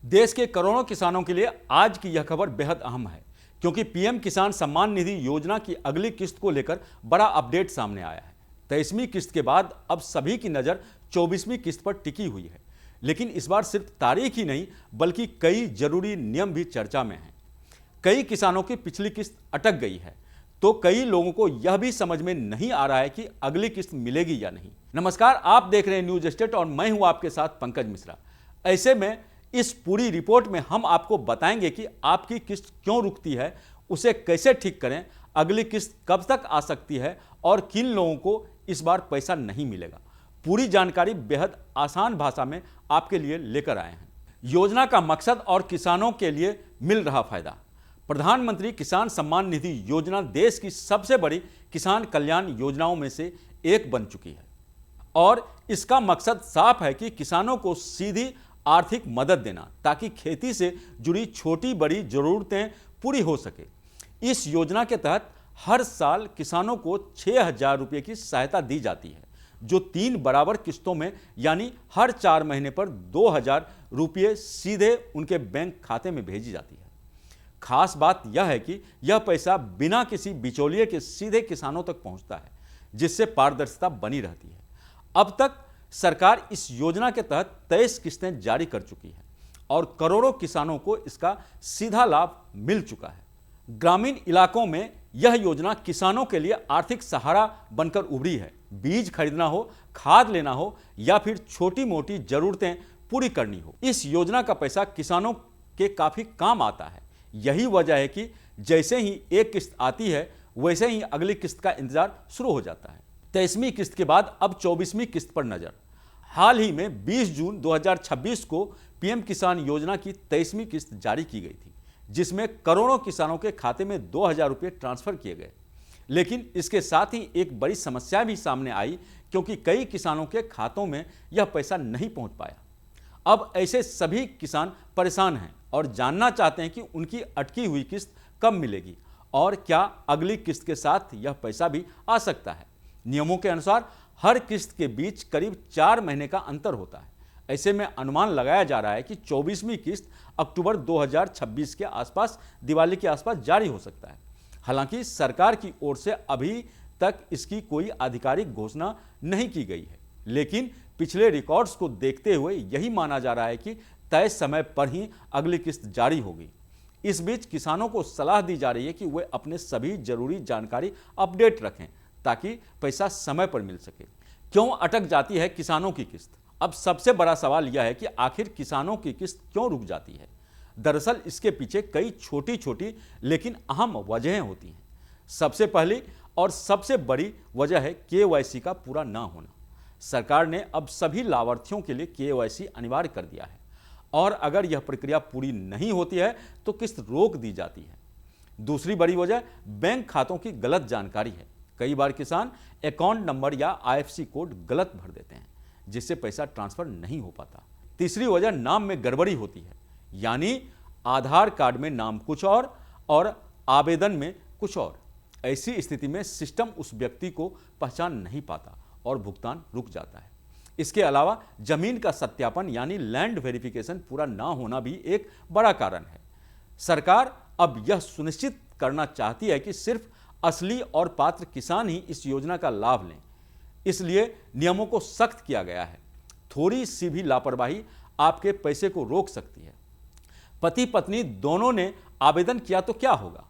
देश के करोड़ों किसानों के लिए आज की यह खबर बेहद अहम है, क्योंकि पीएम किसान सम्मान निधि योजना की अगली किस्त को लेकर बड़ा अपडेट सामने आया है। 23वीं किस्त के बाद अब सभी की नज़र 24वीं किस्त पर टिकी हुई है। लेकिन इस बार सिर्फ तारीख ही नहीं, बल्कि कई जरूरी नियम भी चर्चा में हैं। कई किसानों की पिछली किस्त अटक गई है, तो कई लोगों को यह भी समझ में नहीं आ रहा है कि अगली किस्त मिलेगी या नहीं। नमस्कार, आप देख रहे हैं न्यूज स्टेट और मैं हूं आपके साथ पंकज मिश्रा। ऐसे में इस पूरी रिपोर्ट में हम आपको बताएंगे कि आपकी किस्त क्यों रुकती है, उसे कैसे ठीक करें, अगली किस्त कब तक आ सकती है और किन लोगों को इस बार पैसा नहीं मिलेगा। पूरी जानकारी बेहद आसान भाषा में आपके लिए लेकर आए हैं। योजना का मकसद और किसानों के लिए मिल रहा फायदा। प्रधानमंत्री किसान सम्मान निधि योजना देश की सबसे बड़ी किसान कल्याण योजनाओं में से एक बन चुकी है और इसका मकसद साफ है कि किसानों को सीधी आर्थिक मदद देना, ताकि खेती से जुड़ी छोटी बड़ी जरूरतें पूरी हो सके। इस योजना के तहत हर साल किसानों को 6,000 रुपये की सहायता दी जाती है, जो 3 बराबर किस्तों में यानी हर 4 महीने पर 2,000 रुपये सीधे उनके बैंक खाते में भेजी जाती है। खास बात यह है कि यह पैसा बिना किसी बिचौलिए के सीधे किसानों तक पहुंचता है, जिससे पारदर्शिता बनी रहती है। अब तक सरकार इस योजना के तहत 23 किस्तें जारी कर चुकी है और करोड़ों किसानों को इसका सीधा लाभ मिल चुका है। ग्रामीण इलाकों में यह योजना किसानों के लिए आर्थिक सहारा बनकर उभरी है। बीज खरीदना हो, खाद लेना हो या फिर छोटी मोटी जरूरतें पूरी करनी हो, इस योजना का पैसा किसानों के काफी काम आता है। यही वजह है कि जैसे ही एक किस्त आती है, वैसे ही अगली किस्त का इंतजार शुरू हो जाता है। 23वीं किस्त के बाद अब 24वीं किस्त पर नजर। हाल ही में 20 जून 2026 को पीएम किसान योजना की 23वीं किस्त जारी की गई थी, जिसमें करोड़ों किसानों के खाते में 2,000 रुपये ट्रांसफर किए गए। लेकिन इसके साथ ही एक बड़ी समस्या भी सामने आई, क्योंकि कई किसानों के खातों में यह पैसा नहीं पहुंच पाया। अब ऐसे सभी किसान परेशान हैं और जानना चाहते हैं कि उनकी अटकी हुई किस्त कब मिलेगी और क्या अगली किस्त के साथ यह पैसा भी आ सकता है। नियमों के अनुसार हर किस्त के बीच करीब 4 महीने का अंतर होता है। ऐसे में अनुमान लगाया जा रहा है कि 24वीं किस्त अक्टूबर 2026 के आसपास, दिवाली के आसपास जारी हो सकता है। हालांकि सरकार की ओर से अभी तक इसकी कोई आधिकारिक घोषणा नहीं की गई है, लेकिन पिछले रिकॉर्ड्स को देखते हुए यही माना जा रहा है कि तय समय पर ही अगली किस्त जारी होगी। इस बीच किसानों को सलाह दी जा रही है कि वे अपने सभी जरूरी जानकारी अपडेट रखें, ताकि पैसा समय पर मिल सके। क्यों अटक जाती है किसानों की किस्त? अब सबसे बड़ा सवाल यह है कि आखिर किसानों की किस्त क्यों रुक जाती है। दरअसल इसके पीछे कई छोटी छोटी लेकिन अहम वजहें होती हैं। सबसे पहली और सबसे बड़ी वजह है केवाईसी का पूरा ना होना। सरकार ने अब सभी लाभार्थियों के लिए केवाईसी अनिवार्य कर दिया है और अगर यह प्रक्रिया पूरी नहीं होती है तो किस्त रोक दी जाती है। दूसरी बड़ी वजह बैंक खातों की गलत जानकारी है। कई बार किसान अकाउंट नंबर या आईएफएससी कोड गलत भर देते हैं, जिससे पैसा ट्रांसफर नहीं हो पाता। तीसरी वजह नाम में गड़बड़ी होती है, यानी आधार कार्ड में नाम कुछ और आवेदन में कुछ और। ऐसी स्थिति में सिस्टम उस व्यक्ति को पहचान नहीं पाता और भुगतान रुक जाता है। इसके अलावा जमीन का सत्यापन यानी लैंड वेरिफिकेशन पूरा ना होना भी एक बड़ा कारण है। सरकार अब यह सुनिश्चित करना चाहती है कि सिर्फ असली और पात्र किसान ही इस योजना का लाभ लें, इसलिए नियमों को सख्त किया गया है। थोड़ी सी भी लापरवाही आपके पैसे को रोक सकती है। पति पत्नी दोनों ने आवेदन किया तो क्या होगा?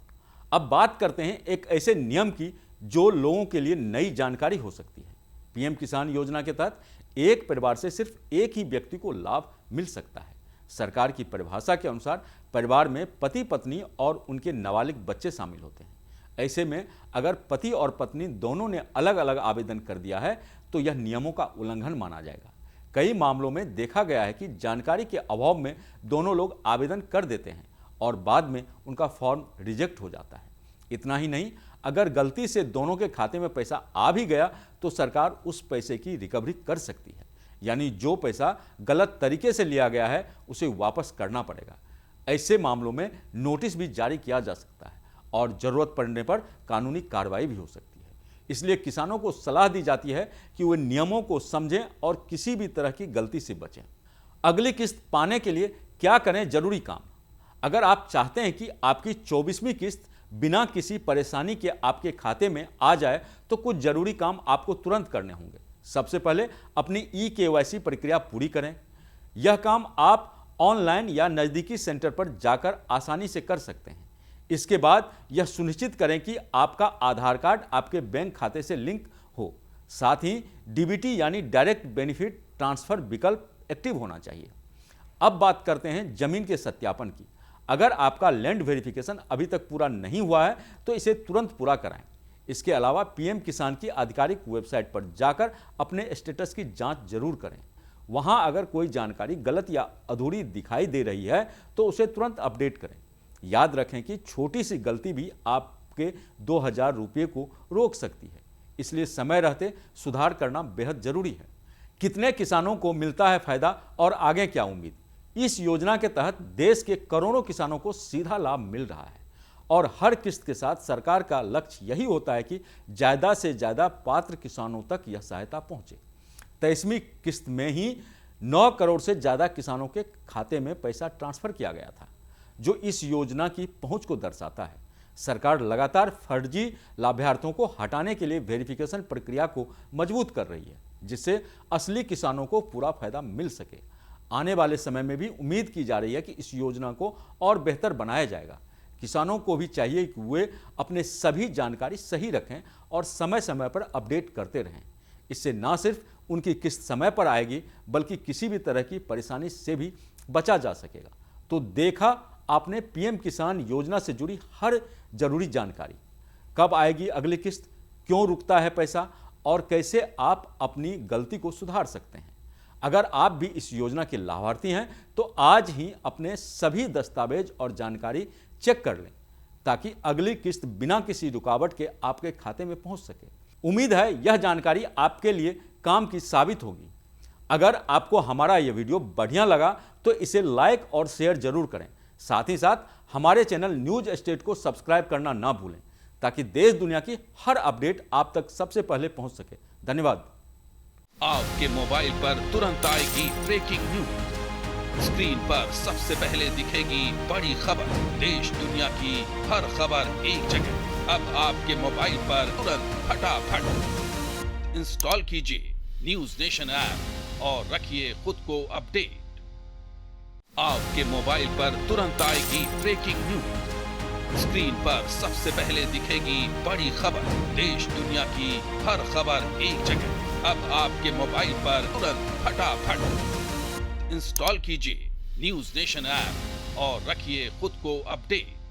अब बात करते हैं एक ऐसे नियम की जो लोगों के लिए नई जानकारी हो सकती है। पीएम किसान योजना के तहत एक परिवार से सिर्फ एक ही व्यक्ति को लाभ मिल सकता है। सरकार की परिभाषा के अनुसार परिवार में पति पत्नी और उनके नाबालिग बच्चे शामिल होते हैं। ऐसे में अगर पति और पत्नी दोनों ने अलग अलग आवेदन कर दिया है तो यह नियमों का उल्लंघन माना जाएगा। कई मामलों में देखा गया है कि जानकारी के अभाव में दोनों लोग आवेदन कर देते हैं और बाद में उनका फॉर्म रिजेक्ट हो जाता है। इतना ही नहीं, अगर गलती से दोनों के खाते में पैसा आ भी गया तो सरकार उस पैसे की रिकवरी कर सकती है, यानी जो पैसा गलत तरीके से लिया गया है उसे वापस करना पड़ेगा। ऐसे मामलों में नोटिस भी जारी किया जा सकता है और जरूरत पड़ने पर कानूनी कार्रवाई भी हो सकती है। इसलिए किसानों को सलाह दी जाती है कि वे नियमों को समझें और किसी भी तरह की गलती से बचें। अगली किस्त पाने के लिए क्या करें जरूरी काम। अगर आप चाहते हैं कि आपकी 24वीं किस्त बिना किसी परेशानी के आपके खाते में आ जाए तो कुछ जरूरी काम आपको तुरंत करने होंगे। सबसे पहले अपनी ई-केवाईसी प्रक्रिया पूरी करें। यह काम आप ऑनलाइन या नज़दीकी सेंटर पर जाकर आसानी से कर सकते हैं। इसके बाद यह सुनिश्चित करें कि आपका आधार कार्ड आपके बैंक खाते से लिंक हो। साथ ही डीबीटी यानी डायरेक्ट बेनिफिट ट्रांसफर विकल्प एक्टिव होना चाहिए। अब बात करते हैं जमीन के सत्यापन की। अगर आपका लैंड वेरिफिकेशन अभी तक पूरा नहीं हुआ है तो इसे तुरंत पूरा कराएं। इसके अलावा पीएम किसान की आधिकारिक वेबसाइट पर जाकर अपने स्टेटस की जांच जरूर करें। वहां अगर कोई जानकारी गलत या अधूरी दिखाई दे रही है तो उसे तुरंत अपडेट करें। याद रखें कि छोटी सी गलती भी आपके 2000 रुपये को रोक सकती है, इसलिए समय रहते सुधार करना बेहद जरूरी है। कितने किसानों को मिलता है फायदा और आगे क्या उम्मीद? इस योजना के तहत देश के करोड़ों किसानों को सीधा लाभ मिल रहा है और हर किस्त के साथ सरकार का लक्ष्य यही होता है कि ज़्यादा से ज़्यादा पात्र किसानों तक यह सहायता पहुंचे। 23वीं किस्त में ही 9 करोड़ से ज़्यादा किसानों के खाते में पैसा ट्रांसफर किया गया था, जो इस योजना की पहुंच को दर्शाता है। सरकार लगातार फर्जी लाभार्थियों को हटाने के लिए वेरिफिकेशन प्रक्रिया को मजबूत कर रही है, जिससे असली किसानों को पूरा फायदा मिल सके। आने वाले समय में भी उम्मीद की जा रही है कि इस योजना को और बेहतर बनाया जाएगा। किसानों को भी चाहिए कि वे अपने सभी जानकारी सही रखें और समय समय पर अपडेट करते रहें। इससे न सिर्फ उनकी किस्त समय पर आएगी बल्कि किसी भी तरह की परेशानी से भी बचा जा सकेगा। तो देखा आपने पीएम किसान योजना से जुड़ी हर जरूरी जानकारी। कब आएगी अगली किस्त, क्यों रुकता है पैसा और कैसे आप अपनी गलती को सुधार सकते हैं। अगर आप भी इस योजना के लाभार्थी हैं तो आज ही अपने सभी दस्तावेज और जानकारी चेक कर लें ताकि अगली किस्त बिना किसी रुकावट के आपके खाते में पहुंच सके। उम्मीद है यह जानकारी आपके लिए काम की साबित होगी। अगर आपको हमारा यह वीडियो बढ़िया लगा तो इसे लाइक और शेयर जरूर करें। साथ ही साथ हमारे चैनल न्यूज स्टेट को सब्सक्राइब करना ना भूलें ताकि देश दुनिया की हर अपडेट आप तक सबसे पहले पहुंच सके। धन्यवाद। आपके मोबाइल पर तुरंत आएगी ब्रेकिंग न्यूज। स्क्रीन पर सबसे पहले दिखेगी बड़ी खबर। देश दुनिया की हर खबर एक जगह। अब आपके मोबाइल पर तुरंत फटाफट इंस्टॉल कीजिए न्यूज नेशन ऐप और रखिए खुद को अपडेट। आपके मोबाइल पर तुरंत आएगी ब्रेकिंग न्यूज। स्क्रीन पर सबसे पहले दिखेगी बड़ी खबर। देश दुनिया की हर खबर एक जगह। अब आपके मोबाइल पर तुरंत फटाफट इंस्टॉल कीजिए न्यूज नेशन ऐप और रखिए खुद को अपडेट।